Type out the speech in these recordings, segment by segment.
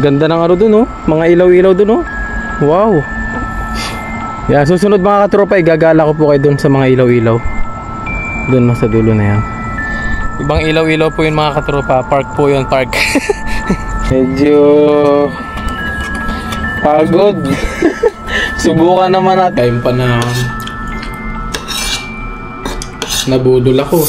Ganda ng ano dun, oh. Mga ilaw-ilaw dun, oh. Wow. Yan, susunod mga katropa, igagala ko po kayo dun sa mga ilaw-ilaw. Dun sa dulo na yan. Ibang ilaw-ilaw po yun mga katropa. Park po yun, park. Medyo pagod. Subukan naman natin. Time pa na nabudol ako.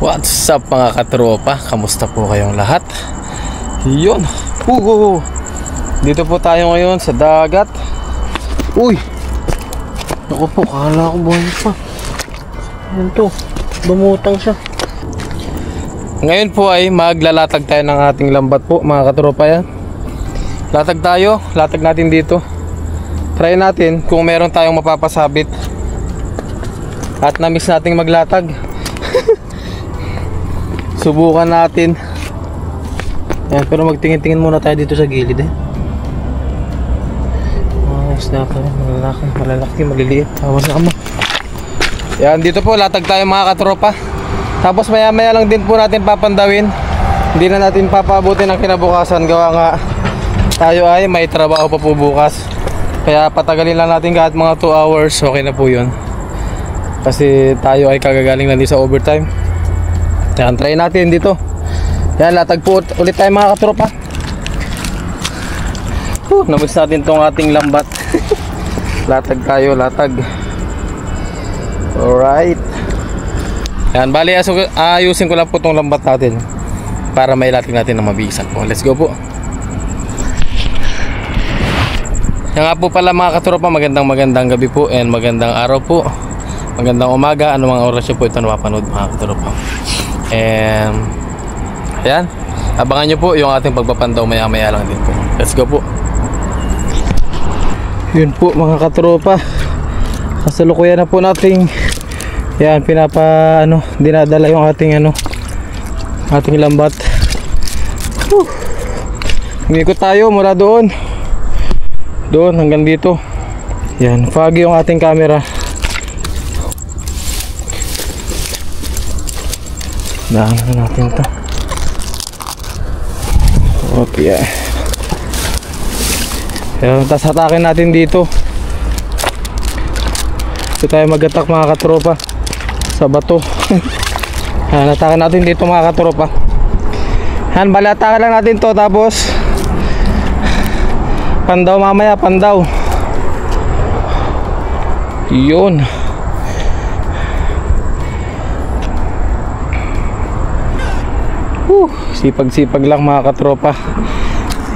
What's up mga katropa? Kamusta po kayong lahat? Yun. Dito po tayo ngayon sa dagat. Uy! Naku po, kala ko buhay pa. Yan to. Dumutang siya. Ngayon po ay maglalatag tayo ng ating lambat po mga katropa yan. Latag tayo. Latag natin dito. Try natin kung meron tayong mapapasabit. At na-miss nating maglatag. Subukan natin. Yan, pero magtingin-tingin muna tayo dito sa gilid eh. Isda pa rin, malalaki, maliliit. Tawas na kamo. Yan, dito po latag tayo mga katropa. Tapos maya-maya lang din po natin papandawin. Hindi na natin papabutin ang kinabukasan. Gawa nga tayo ay may trabaho pa po bukas. Kaya patagalin lang natin kahit mga 2 hours. Okay na po yun. Kasi tayo ay kagagaling lang din sa overtime. Yan, try natin dito. Yan, latag po ulit tayo mga katropa. Namiss natin tong ating lambat. Latag tayo, latag. Alright. Yan, bali ayusin ko lang po tong lambat natin para may latag natin na mabisak po. Let's go po. Yan nga po pala mga katropa, magandang gabi po and magandang araw po. Magandang umaga, anumang oras po ito napapanood mga katropa. And ayan, abangan nyo po yung ating pagpapandaw maya-maya lang din po. Let's go po. Yun po mga katropa, kasalukuyan na po nating yan, dinadala yung ating ating lambat. Umikot tayo mula doon hanggang dito. Yan, foggy yung ating camera. Dahan natin ito. Okay. Tapos hatakin natin dito. Ito tayo mag-attack mga katropa sa bato. Hatakin natin dito mga katropa. Balatakan lang natin to. Tapos pandaw mamaya, pandaw. Yun. Sipag-sipag lang mga katropa.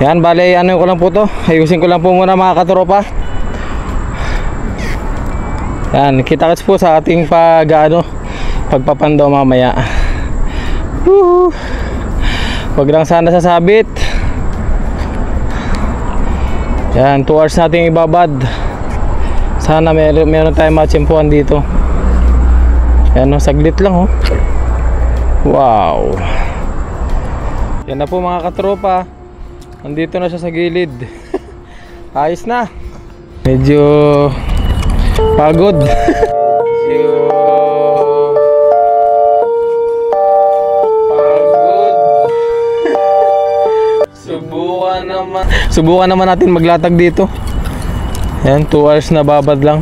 Yan, bale ko lang po to. Ayusin ko lang po muna mga katropa. Yan, kita-kits po sa ating pagpapandaw mamaya. Wag lang sana sasabit. Yan, 2 hours nating ibabad. Sana meron tayong matsimpuan dito. Yan, saglit lang oh. Wow. Yan na po mga katropa. Nandito na siya sa gilid. Ayos na. Medyo pagod. Medyo pagod. Subukan naman natin maglatag dito. Yan, 2 hours na babad lang.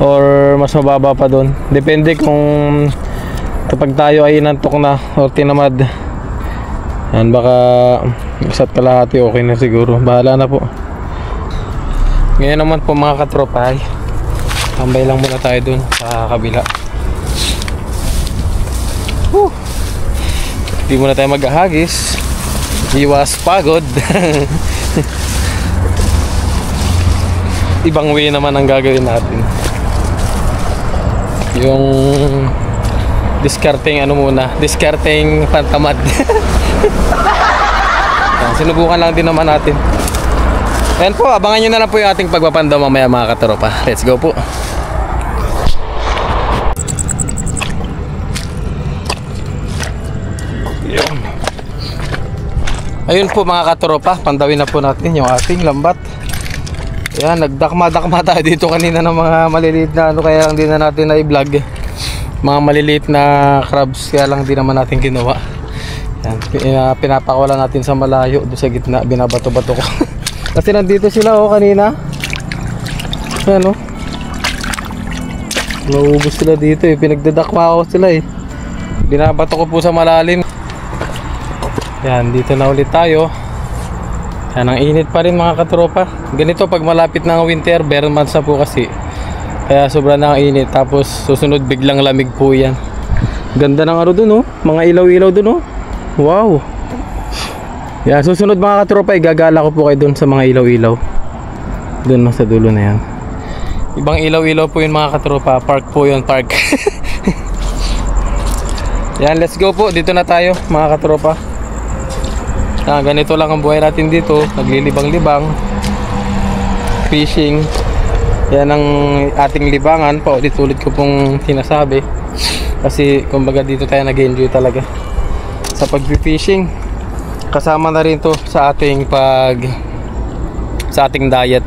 Or mas mababa pa doon. Depende kung kapag tayo ay inantok na o tinamad. Yan, baka isa't kalahati okay na siguro. Bahala na po. Ngayon naman po mga katropa, tambay lang muna tayo dun sa kabila. Hindi muna tayo maghahagis. Iwas pagod. Ibang way naman ang gagawin natin. Yung discarding ano muna, discarding pantamad. Yan, sinubukan lang din naman natin. Ayan po, abangan nyo na lang po yung ating pagpapandaw mamaya mga katropa. Let's go po. Ayun po mga katropa, pandawin na po natin yung ating lambat. Ayan, nagdakma-dakma tayo dito kanina ng mga maliliit na ano, kaya lang din na natin na i-vlog. Mga maliliit na crabs, kaya lang din naman natin ginawa. Ayan, pinapakawala natin sa malayo, doon sa gitna, binabato-bato ko. Kasi nandito sila kanina. Ayan naubos sila dito pinagdadakma ko sila binabato ko po sa malalim. Yan, dito na ulit tayo. Yan, ang init pa rin mga katropa. Ganito pag malapit na ang winter, bare months na po kasi. Kaya sobra na ang init. Tapos susunod biglang lamig po yan. Ganda ng ano dun mga ilaw-ilaw dun Wow. Yan, susunod mga katropa, igagala ko po kayo dun sa mga ilaw-ilaw. Dun sa dulo na yan. Ibang ilaw-ilaw po yun mga katropa. Park po yun, park. Yan, let's go po. Dito na tayo mga katropa. Ganito lang ang buhay natin dito. Naglilibang-libang, fishing. Yan ang ating libangan. Paulit-ulit ko pong sinasabi. Kasi kumbaga dito tayo nag-enjoy talaga sa pag-fishing. Kasama na rin to sa ating diet.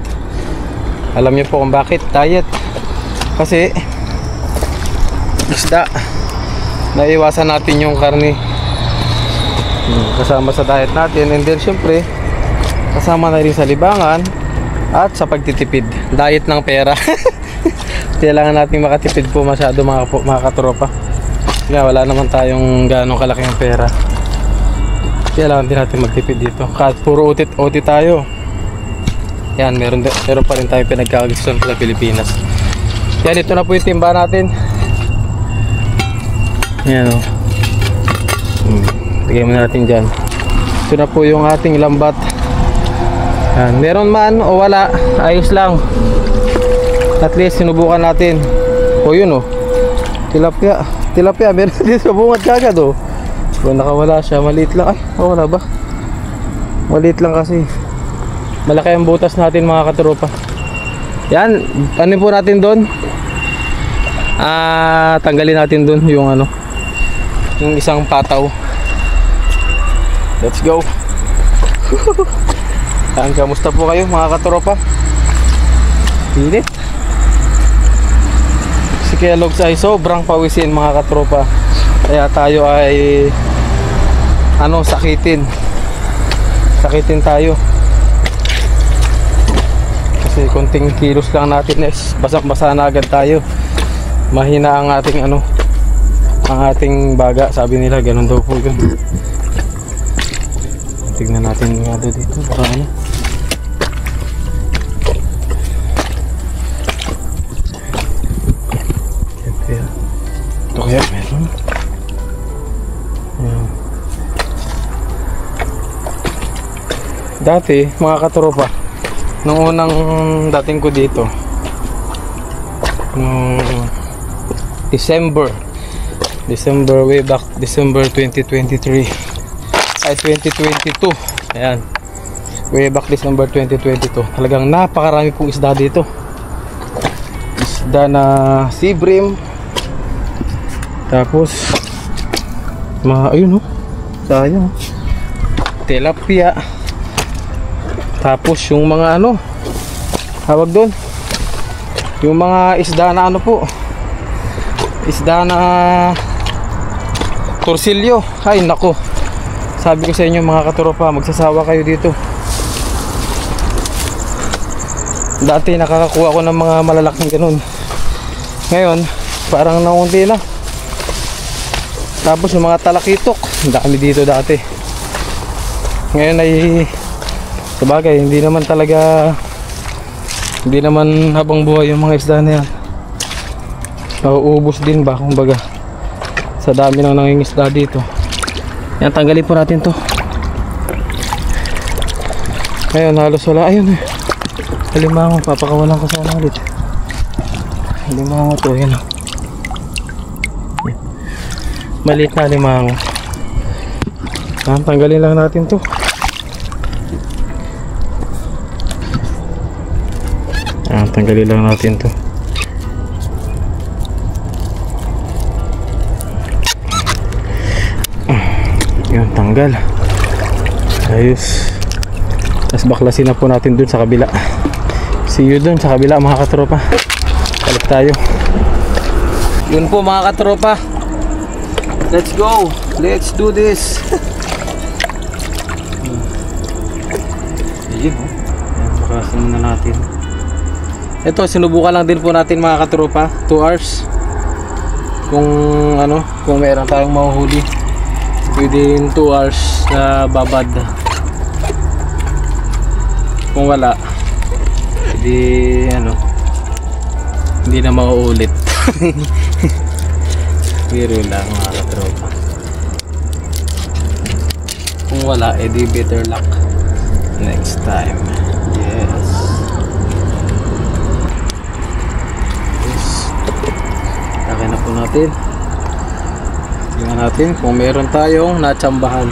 Alam niyo po kung bakit diet? Kasi isda, naiwasan natin yung karne. Kasama sa diet natin, and then syempre kasama na rin sa libangan at sa pagtitipid. Diet ng pera. Kailangan natin makatipid po masyado mga katropa. Kaya wala naman tayong ganong kalaking pera. Kailangan din natin magtipid dito. Kahit puro OT tayo. Yan, meron pa rin tayong pinagkakagustuhan sa Pilipinas. Yan, ito na po yung timba natin. Yan lagay mo natin dyan. Ito na po yung ating lambat. Yan. Meron man o wala, ayos lang. At least sinubukan natin. Yun tilapia meron din sa bungad kagad kung nakawala siya, maliit lang. Wala ba? Maliit lang kasi. Malaki ang butas natin mga katropa. Yan, ano po natin doon? Tanggalin natin doon yung yung isang pataw. Let's go. Kamusta po kayo mga katropa? Init. Si Kellogg's ay sobrang pawisin mga katropa. Kaya tayo ay sakitin tayo. Kasi konting kilos lang natin basang-basa na agad tayo. Mahina ang ating ang ating baga, sabi nila ganun daw po yun. Tignan natin nga dito baka ito kaya meron. Ayan. Dati mga katropa, nung unang dating ko dito December way back December 2023 ay 2022. Ayan, way back December 2022. Talagang napakarami pong isda dito. Isda na sea bream. Tapos ayun sayang, tilapia. Tapos yung mga tawag doon, yung mga isda na isda na torsilyo. Ay nako, sabi ko sa inyo mga katropa, magsasawa kayo dito. Dati nakakakuha ko ng mga malalaking ganun. Ngayon parang naunti na. Tapos yung mga talakitok, dami dito dati. Ngayon ay sabagay, hindi naman habang buhay yung mga isda na yan. Nauubos din ba kumbaga sa dami ng nangingisda dito. Yan, tanggalin po natin to. Ngayon halos wala. Ayun halimango, papakawalan ko sana ulit. Halimango to, yan maliit na alimango. Tanggalin lang natin to. Tanggalin lang natin to. Yun, tanggal. Ayos. Tapos baklasin na po natin dun sa kabila. See you dun sa kabila mga katropa. Balik tayo. Yun po mga katropa. Let's go. Let's do this. Ayun o. Baklasin na natin. Ito, sinubukan lang din po natin mga katropa. 2 hours. Kung ano, kung meron tayong mahuhuli within 2 hours na babad. Kung wala, hindi ano, hindi na mauulit. Biro lang mga katropa. Kung wala, edi better luck next time. Yes. Laki na po natin. Tingnan natin kung meron tayong natsambahan.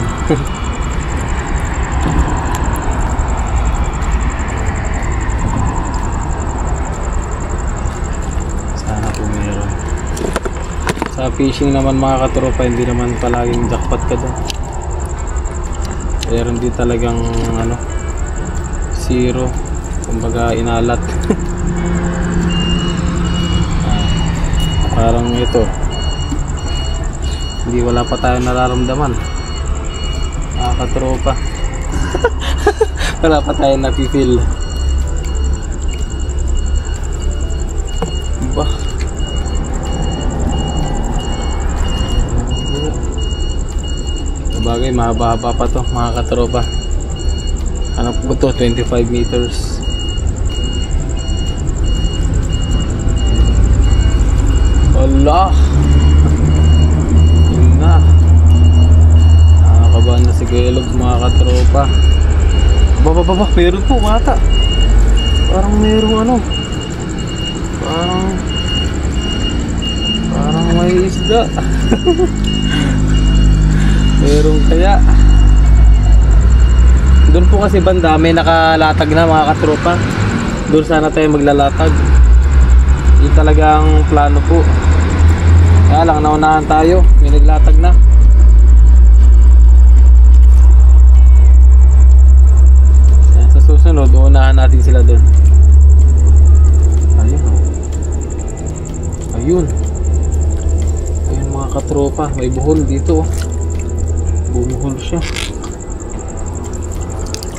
Sana po meron. Sa fishing naman mga katropa, hindi naman palaging jackpot ka doon. Meron din talagang ano, zero. Kumbaga inalat. Parang ito, hindi, wala pa tayong nararamdaman mga katropa. Wala pa tayong napifeel. Diba? Sabagay mahaba-haba pa to mga katropa. Ano po to, 25 meters. Allah, yun na. Nakakabahan na si Kelog mga katropa. Baba, meron po mata. Parang merong ano, parang may isda. Meron kaya. Doon po kasi banda may nakalatag na mga katropa. Doon sana tayo maglalatag. Yung talagang plano po. Kaya lang naunahan tayo, may naglatag na. Yan, sa susunod uunahan natin sila doon. Ayun o. Ayun mga katropa, may buhol dito. Bumuhol siya.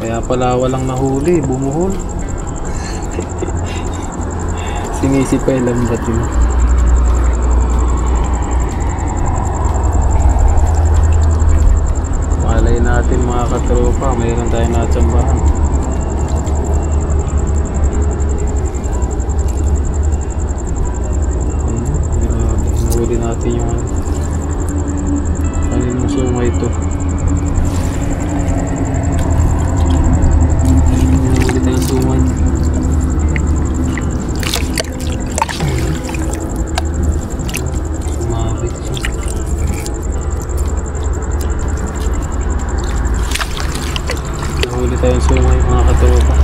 Kaya pala walang nahuli, bumuhol. Sinisip pa yung lambat yun. Malay natin mga katropa, mayroon tayong natsambahan. Grabe, nahuli natin yung ano. Kaninong sumay ito. Nahuli tayong sumay. Nahuli tayong sungay mga katropa.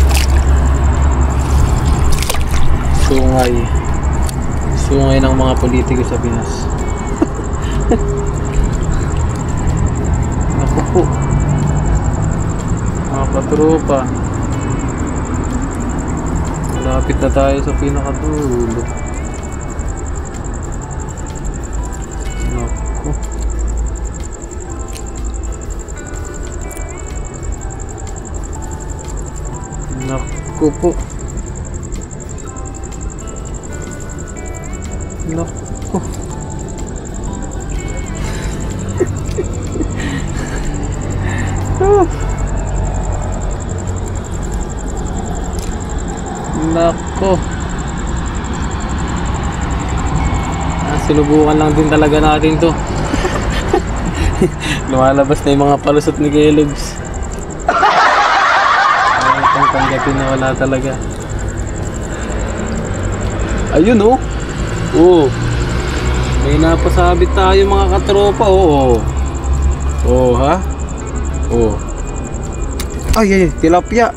Sungay ng mga politiko sa Pinas. Naku po mga katropa, malapit na tayo sa pinakadulo. Naku, naku po. Naku. Nako. Sinubukan lang din talaga natin to. Lumalabas na yung mga palusot ni Kelogs. Itong tanggapin na wala talaga. Ayun oh. Oh. May napasabit tayo mga katropa. Oo. Oo ha. Oo. Ay, tilapia.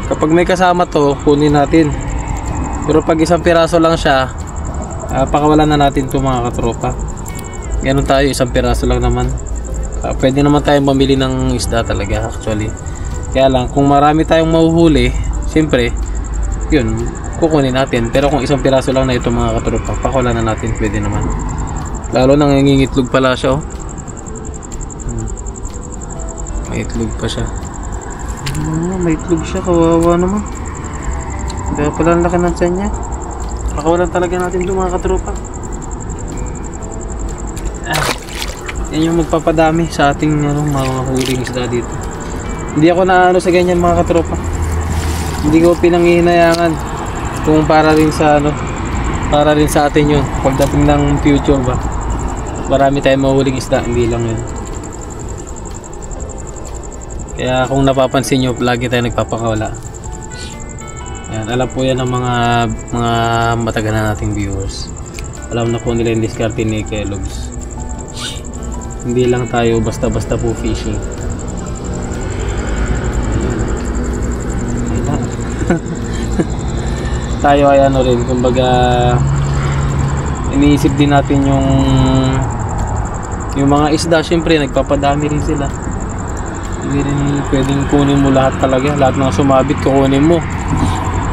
Kapag may kasama to, kunin natin. Pero pag isang piraso lang siya, pakawalan na natin to mga katropa. Ganun tayo, isang piraso lang naman. Pwede naman tayong mamili ng isda talaga actually. Kaya lang, kung marami tayong mahuhuli, siyempre, yun, kukunin natin. Pero kung isang piraso lang na ito mga katropa, pakawalan na natin, pwede naman. Lalo nang nangingitlog pala siya, oh. May itlog pa siya. May itlog siya, kawawa naman. Kaya pala ang laki ng tiyan niya. Pakawalan talaga natin ito mga katropa. Yan yung magpapadami sa ating mga huling isda dito. Hindi ako na sa ganyan mga katropa. Hindi ko pinanghihinayangan kung para rin sa para rin sa atin yun. Pagdating ng future ba, marami tayong mahuling isda, hindi lang yun. Kaya kung napapansin nyo, lagi tayo nagpapakawala. Yan, alam po yan ng mga matagal na nating viewers. Alam na po nila yung diskarte ni Kellogg's. Hindi lang tayo basta-basta po fishing. Tayo ay rin, kumbaga iniisip din natin yung mga isda, syempre nagpapadami rin sila. Hindi rin pwedeng kunin mo lahat talaga, lahat ng sumabit kukunin mo.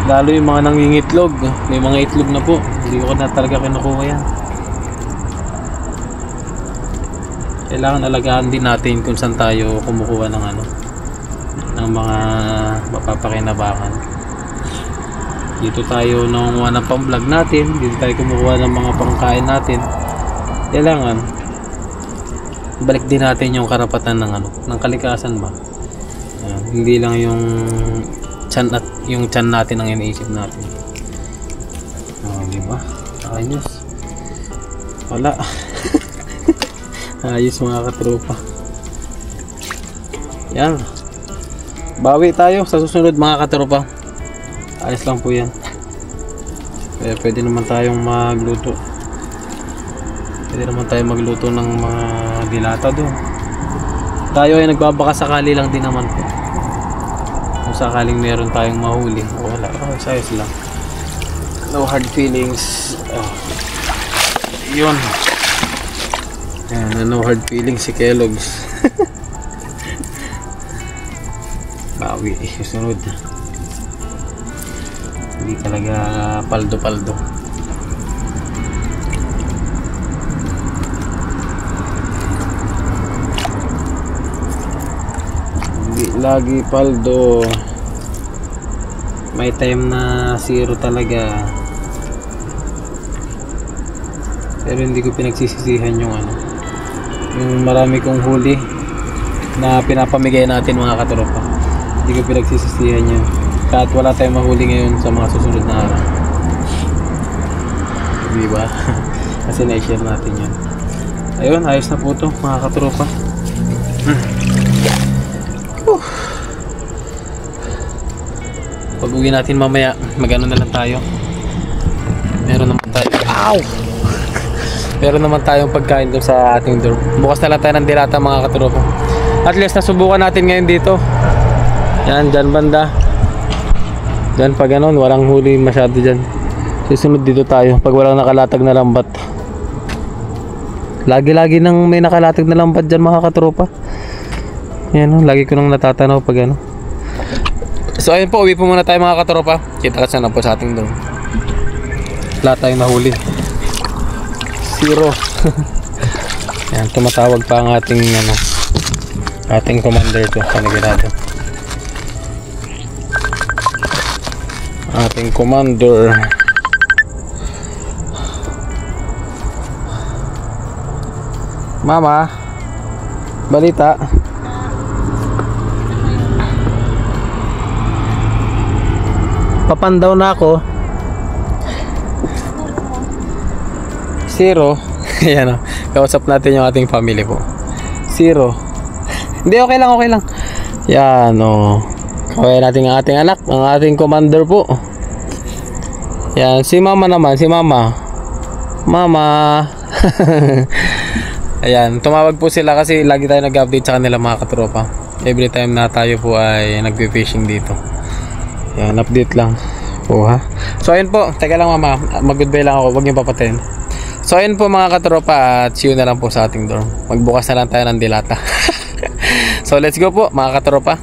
Lalo yung mga nangingitlog, may mga itlog na po, hindi ko na talaga kinukuha yan. Kailangan alagaan din natin kung saan tayo kumukuha ng ng mga mapapakinabangan. Dito tayo nangunguha ng pang-vlog natin, dito tayo kumukuha ng mga pangkain natin. Kailangan balik din natin yung karapatan ng kalikasan ba. Hindi lang yung tiyan natin ang iniisip natin. Di ba? Ayos. Wala. Ayos mga katropa. Yan. Bawi tayo sa susunod mga katropa. Ayos lang po yan. Kaya pwede naman tayong magluto. Pwede naman tayong magluto ng mga dilata doon. Tayo ay nagbabaka sakali lang din naman po. Kung sakaling meron tayong mahuli, wala. Ayos lang. No hard feelings. Yun. Ayan, no hard feelings si Kellogg's. Bawi, susunod. Hindi talaga paldo-paldo. Hindi lagi paldo. May time na zero talaga. Pero hindi ko pinagsisisihan yung yung marami kong huli na pinapamigay natin mga katropa. Hindi ko pinagsisisihan yun. Kahit wala tayong mahuli ngayon sa mga susunod na araw. Diba? Kasi na-share natin yun. Ayun, ayos na po ito mga katropa. Pag uwi natin mamaya, magano na lang tayo. Meron naman tayo. Ow! Meron naman tayong pagkain doon sa ating dorm. Bukas na lang tayo ng dilata mga katropa. At least nasubukan natin ngayon dito. Yan, dyan banda. Dyan pag ganon, walang huli masyado dyan. Susunod dito tayo pag walang nakalatag na lambat. Lagi-lagi nang may nakalatag na lambat dyan mga katropa. Yan, lagi ko nang natatanaw pag ano. So ayun po, uwi po muna tayo mga katropa. Kita-kits na lang po sa ating dorm. Wala tayong nahuli. Zero. Yan, tumatawag pa ang ating ating commander to, panigurado. Ating commander. Mama, balita. Papandaw na ako. Zero. Ayan o, kausap natin yung ating family po. Zero. Hindi, okay lang, okay lang. Yan o. Kawaya natin ang ating anak, ang ating commander po. Yan, si mama naman, si mama. Mama. Ayan, tumawag po sila kasi lagi tayo nag-update sa kanila mga katropa. Every time na tayo po ay nagpe-fishing dito. Yan, update lang po ha. So ayun po, teka lang mama, mag-goodbye lang ako, huwag niyo papatayin. So ayun po mga katropa, at see you na lang po sa ating dorm. Magbukas na lang tayo ng dilata. So let's go po mga katropa.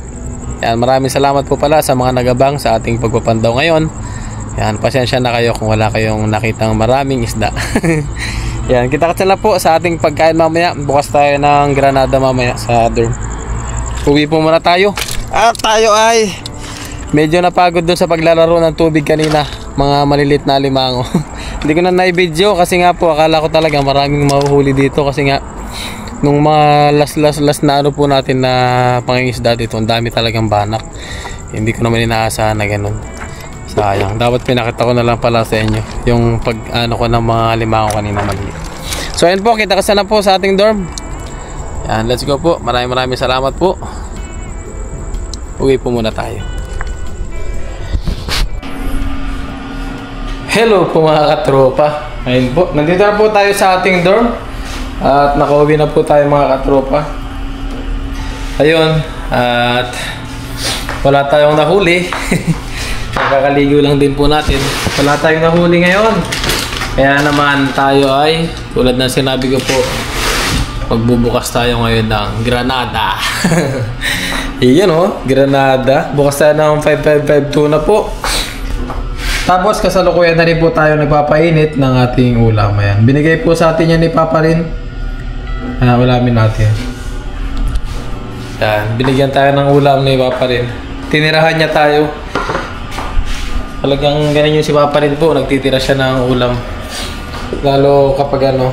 Yan, maraming salamat po pala sa mga nagabang sa ating pagpapandaw ngayon. Yan, pasensya na kayo kung wala kayong nakitang maraming isda. Yan, kita-kita lang po sa ating pagkain mamaya. Bukas tayo ng granada mamaya sa dorm. Uwi po muna tayo. At tayo ay medyo napagod dun sa paglalaro ng tubig kanina. Mga malilit na limango. Hindi ko na na-video kasi nga po akala ko talaga maraming mahuhuli dito kasi nga nung mga last na ano po natin na pangingisda dito, ang dami talagang banak. Hindi ko naman inaasahan na ganun. Sayang. Dapat pinakita ko na lang pala sa inyo yung pag ano ko ng mga limango kanina maliit. So ayun po, kita kasi na po sa ating dorm. Yan, let's go po. Maraming salamat po. Uwi po muna tayo. Hello po mga katropa. Ayun po, nandito na po tayo sa ating dorm. At nakauwi na po tayo mga katropa. Ayun, at wala tayong nahuli. Nakakaligo lang din po natin. Wala tayong nahuli ngayon. Kaya naman tayo ay, tulad ng sinabi ko po, magbubukas tayo ngayon ng granada. Iyan o, granada. Bukas tayo ng 5552 na po. Tapos kasalukuyan na rin po tayo nagpapainit ng ating ulam. Ayan. Binigay po sa atin yan ni Papa rin. Ulamin natin. Yan. Binigyan tayo ng ulam ni Papa rin. Tinirahan niya tayo. Talagang ganyan yung si Papa rin po. Nagtitira siya ng ulam. Lalo kapag ano.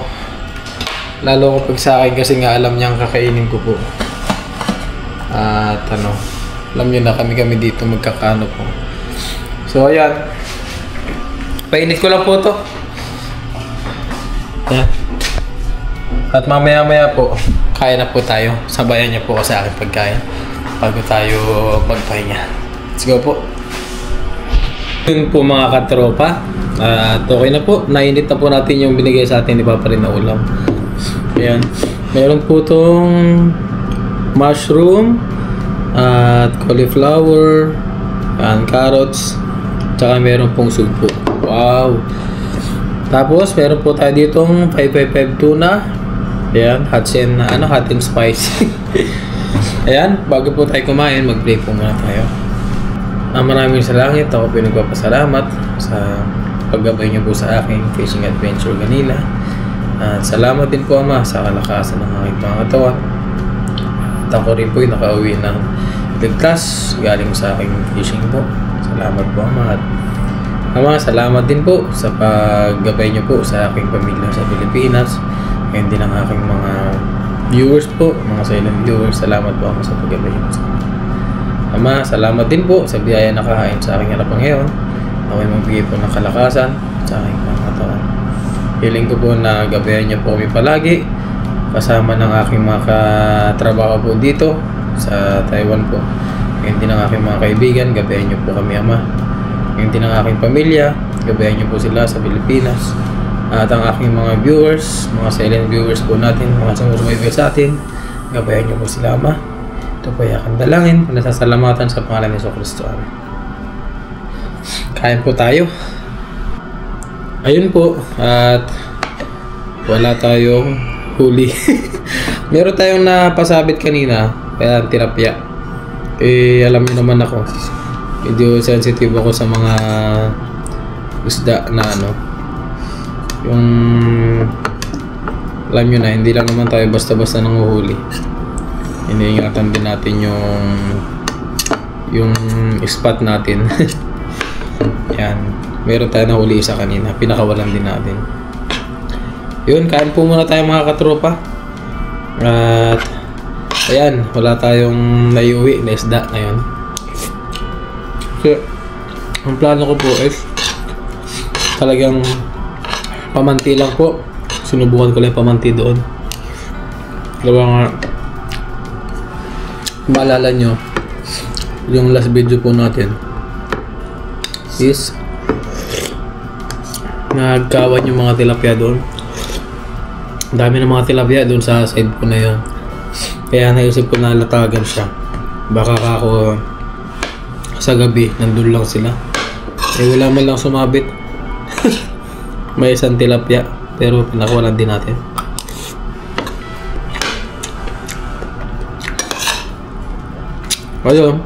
Lalo kapag sa akin kasi nga alam niyang kakainin ko po. At ano. Alam niyo na kami dito magkakano po. So ayan. Painit ko lang po to. Yan. At mamaya po, kaya na po tayo. Sabayan niya po sa akin pagkain bago tayo magpahinga. Let's go po. Yun po mga katropa. At okay na po. Nainit na po natin yung binigay sa atin ni Papa rin na ulam. Ayan. Meron po tong mushroom at cauliflower and carrots. Tsaka meron pong sugpo. Wow! Tapos meron po tayo ditong 555 tuna. Ayan, hot and spicy. Ayan, bago po tayo kumain, mag-play po muna tayo. Maraming salamat. Ako po nagpapasalamat sa paggabay niyo po sa aking fishing adventure kanina. At salamat din po Ama sa kalakasan ng aking pangatawan. At ako rin po ay nakauwi ng ligtas galing sa aking fishing po. Salamat po Ama. At Ama, salamat din po sa paggabay niyo po sa aking pamilya sa Pilipinas. Ngayon din ang aking mga viewers po, mga silent viewers. Salamat po Ama sa paggabay niyo sa akin. Ama, salamat din po sa biyaya na kahain sa aking harapan ngayon. Ako ay magbigay po ng kalakasan sa aking pangatawan. Hiling ko po na gabayan niyo po kami palagi kasama ng aking mga katrabaho po dito sa Taiwan po. Ngayon din ang aking mga kaibigan, gabayan niyo po kami Ama. Ngayon din ang aking pamilya, gabayan niyo po sila sa Pilipinas. At ang aking mga viewers, mga silent viewers po natin, mga sumusubaybay sa atin, gabayan niyo po sila Ama. Ito po ay aking dalangin, nasasalamatan sa pangalan ni Jesucristo. Amen. Kain po tayo. Ayun po, at wala tayong huli. Meron tayong napasabit kanina, kaya tilapia. Alam niyo naman ako, medyo sensitive ako sa mga isda na ano. Yung alam niyo na, hindi lang naman tayo basta-basta nanguhuli. Iniingatan din natin yung spot natin. Yan. Meron tayo nahuli isa kanina. Pinakawalan din natin. Yun, kain po muna tayo mga katropa. At ayan, wala tayong naiuwi na isda ngayon. So, ang plano ko po is talagang pamanti lang po. Sinubukan ko lang pamanti doon. Diba nga, maalala nyo yung last video po natin is nagkawan yung mga tilapia doon. Ang dami ng mga tilapia doon sa side ko na yun. Kaya naisip ko na latagan siya. Baka ako sa gabi nandun lang sila. Eh wala man lang sumabit. May isang tilapia pero pinakuwalan din natin. Ayun,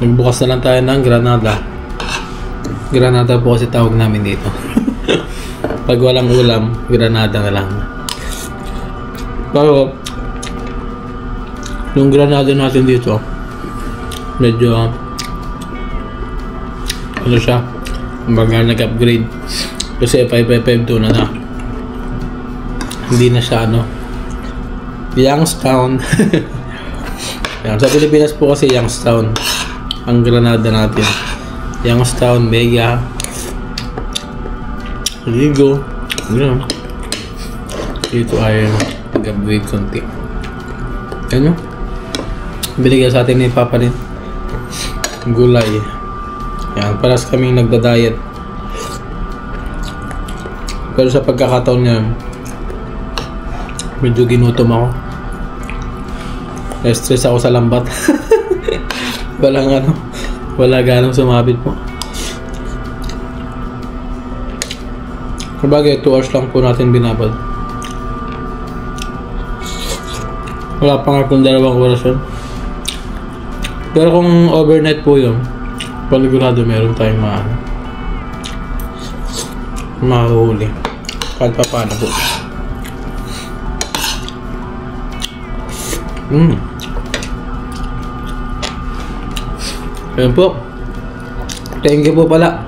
nagbukas na lang tayo ng granada. Granada po kasi tawag namin dito. Pag walang ulam, granada na lang. Pero yung granada natin dito, medyo ano siya, kumbaga nag-upgrade. Kasi 555 na. Hindi na siya ano, Youngstown. Yan. Sa Pilipinas po kasi Youngstown ang granada natin. Youngstown, Mega, Ligo. Yan. Dito ay nag-upgrade konti. Ano? Binigyan sa atin ni Papa rin gulay. Yan, paras kaming nagda-diet. Pero sa pagkakataon niya, medyo ginutom ako. Na-stress ako sa lambat. Wala ganong sumabit po. Sabagay, 2 hours lang po natin binabad. Wala pa nga kung 2 oras yun. Pero kung overnight po yun, panigurado meron tayong mahuhuli. Kahit pa paano po. Ayan po. Thank you po pala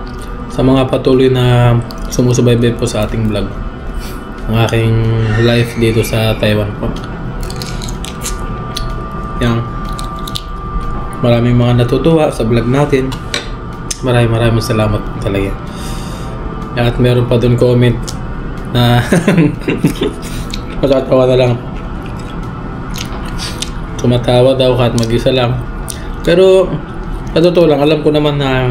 sa mga patuloy na sumusubaybay po sa ating vlog. Ang aking life dito sa Taiwan po. Yan. Maraming mga natutuwa sa vlog natin. Maraming salamat po talaga. At meron pa dun comment na matatawa na lang. Tumatawa daw kahit mag-isa lang. Pero sa totoo lang, alam ko naman na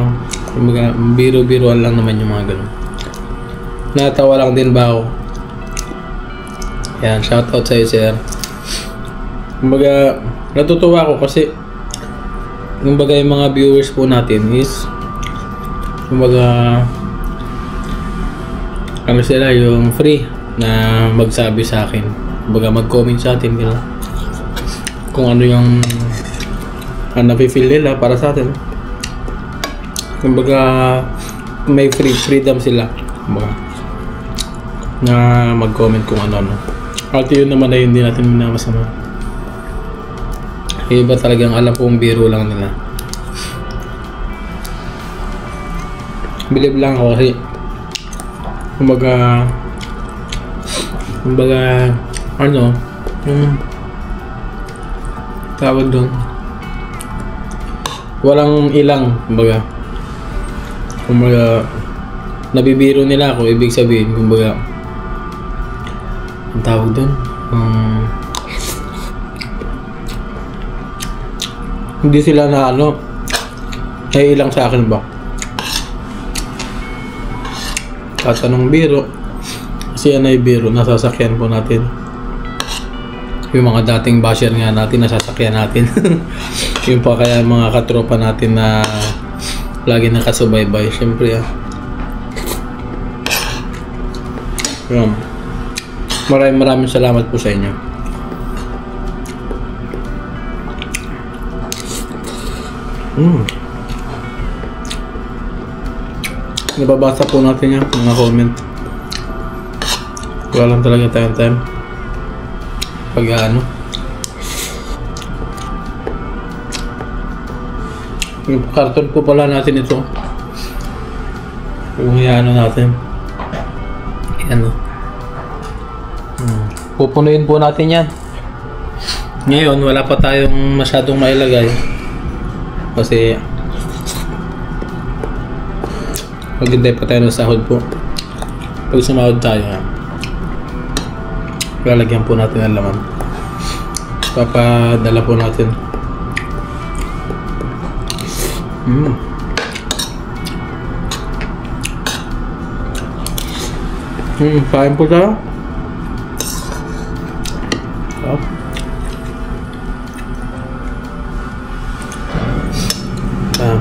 biro-biroan lang naman yung mga ganun. Natawa lang din ba ako? Yan, shoutout sa iyo, sir. Kumbaga, natutuwa ako kasi kumbaga yung mga viewers po natin is kumbaga ano sila, yung free na magsabi sa akin. Kumbaga mag-comment sa atin nila kung ano yung nafe-feel nila para sa atin. Kumbaga may freedom sila, kumbaga, na mag-comment kung ano. At yun naman ay hindi natin minamasama. Iba talagang alam kong biro lang nila. Believe lang ako kasi kumbaga ano yung tawag doon, walang ilang, kumbaga nabibiro nila ako, ibig sabihin kumbaga ang tawag doon, hindi sila na ano ay ilang sa akin ba at anong biro kasi yan ay biro, nasasakyan po natin yung mga dating basher nga natin, nasasakyan natin. Yung pa kaya mga katropa natin na lagi nakasubaybay, syempre maraming salamat po sa inyo. Nababasa po natin yan, mga comment. Wala lang talaga tayong time pag yung karton po pala natin ito, yung natin pupunuin po natin yan. Ngayon wala pa tayong masyadong mailagay kasi maghintay pa tayo ng sahod po. Pag sumahod tayo, lalagyan po natin ang laman, papadala po natin. Kain po tayo.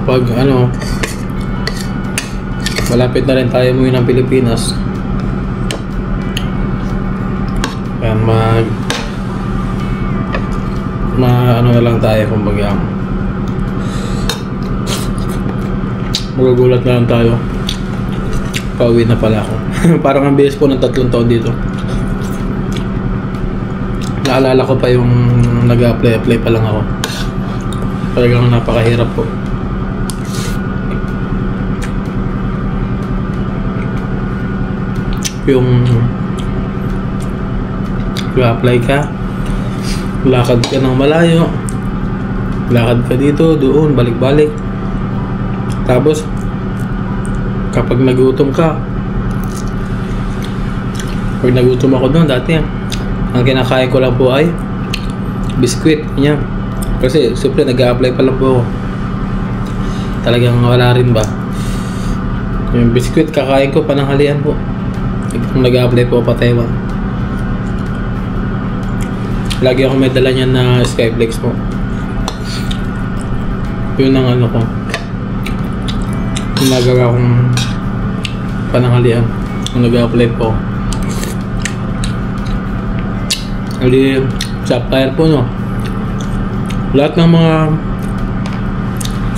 Pag malapit na rin tayo umuwi ng Pilipinas. Yan, na lang tayo, kumbaga magugulat na lang tayo. Pauwi na pala ako. Parang ang bilis po ng 3 taon dito. Naalala ko pa yung nag-apply pa lang ako. Talagang napakahirap po. Yung apply ka, lakad ka ng malayo, lakad ka dito, doon, balik-balik. Tapos kapag nagutom ka, pag nagutom ako doon dati, ang kinakain ko lang po ay biskwit niya. Kasi siyempre nag-a-apply pa lang po ako. Talagang wala rin ba. Yung biskwit kakain ko pananghalian po. Kung nag-a-apply po pa Taiwan. Lagi ako may dala niyan na Skyflex po. Yun ang ko. Yung nagawa kong pananghalian. Kung nag-a-apply po. Hindi, supplier po no. Lahat ng mga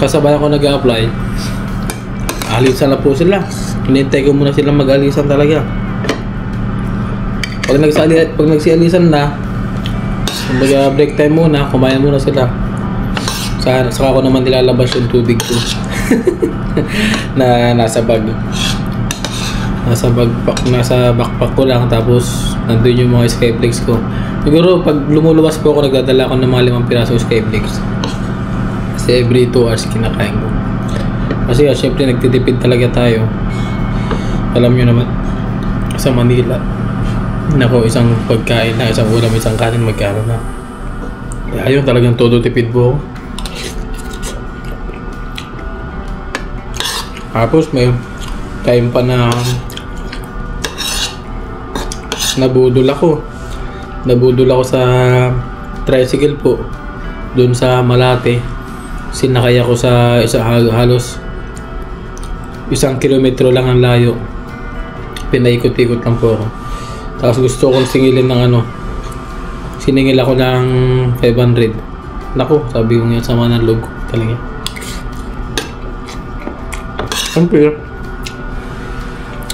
kasabayan ko nag-a-apply, alisan na po sila. Hinintay ko muna silang mag-alisan talaga. Pag nagsialisan na, mag-break time muna, kumain muna sila. Saka ko naman nilalabas yung tubig ko. na nasa bag. Nasa backpack ko lang, tapos nandun yung mga Skyflex ko. Siguro pag lumuluwas po ako, nagdadala ako ng mga 5 pirasong Skyflex. Kasi every 2 hours kinakain ko. Kasi syempre nagtitipid talaga tayo. Alam nyo naman, sa Manila, nako, isang pagkain na, isang ulam, isang kanin, magkano na. Kaya yun, talagang todo tipid po. Tapos may time pa na nabudol ako sa tricycle po doon sa Malate. Sinakay ako sa halos 1 kilometro lang ang layo. Pinaikot-ikot lang po ako. Tapos gusto kong singilin ng siningil ako ng 500. Naku, sabi ko nga, sama ng log talaga. Siyempre,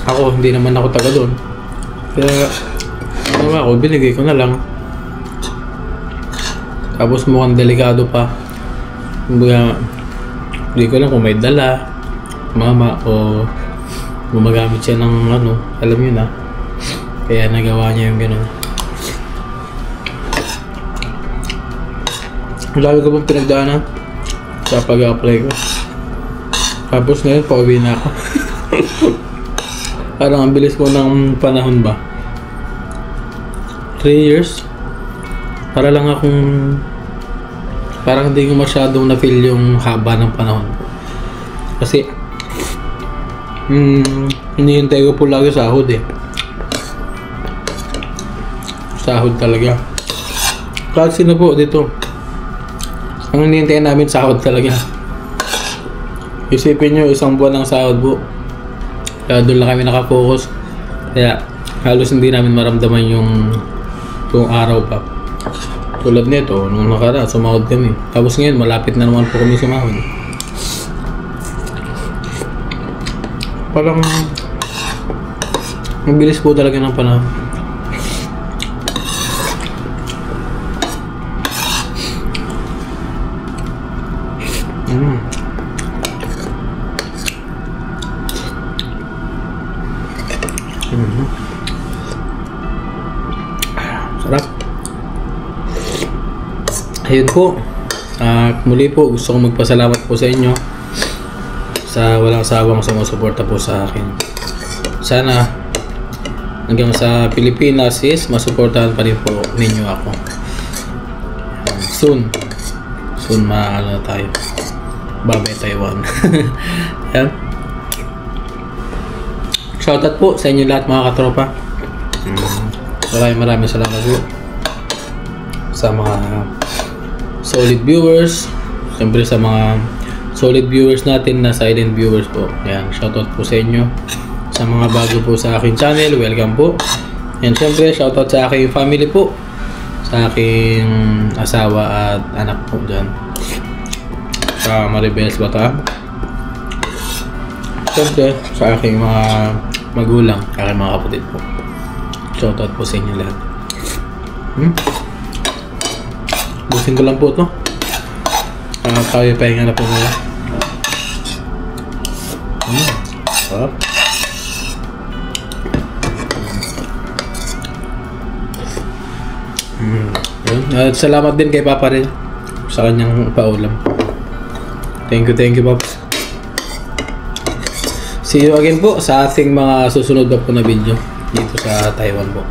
ako, hindi naman ako taga doon. Kaya, ako, binigay ko na lang. Tapos mukhang delikado pa. Hindi ko lang kung may dala, mama, o gumagamit siya ng alam nyo na. Kaya nagawa niya yung gano'n. Lalo ko pong pinagdaanan sa pag-apply ko. Tapos ngayon, pauwi na ako. Parang ang bilis ko ng panahon ba? 3 years? Para lang akong... Parang hindi ko masyadong na-feel yung haba ng panahon ko. Kasi... hinihintay ko po lagi sahod eh. Sahod talaga. Kahit sino po dito. Ang hinihintay namin sahod talaga. Isipin nyo, 1 buwan ng sahod po. Kaya doon lang kami nakafocus. Kaya halos hindi namin maramdaman yung araw pa. Tulad nito, nung nakaraan, sumahod kami. Tapos ngayon, malapit na naman po kami sumahod. Parang mabilis po talaga ng panahon. Sarap. Ayun po. Muli po, gusto kong magpasalamat po sa inyo sa walang sawang sumusuporta po sa akin. Sana hanggang sa Pilipinas is masuportahan pa rin po ninyo ako. Soon maano tayo. Bye-bye Taiwan. Yan. Shoutout po sa inyo lahat mga katropa. Maraming salamat po sa mga solid viewers. Siyempre sa mga solid viewers natin na silent viewers po. Ayan, shoutout po sa inyo. Sa mga bago po sa aking channel, welcome po. And siyempre, shoutout sa aking family po. Sa aking asawa at anak po dyan. Sa Maribels Bataan. Siyempre, sa aking mga magulang, aking mga kapatid po. Shoutout po sa inyo lahat. Busin ko lang po ito. Tayo pahinga na po muna. Sarap. At salamat din kay Papa rin sa kanyang paulam. Thank you Pops. See you again po sa ating mga susunod pa po na video dito sa Taiwan po.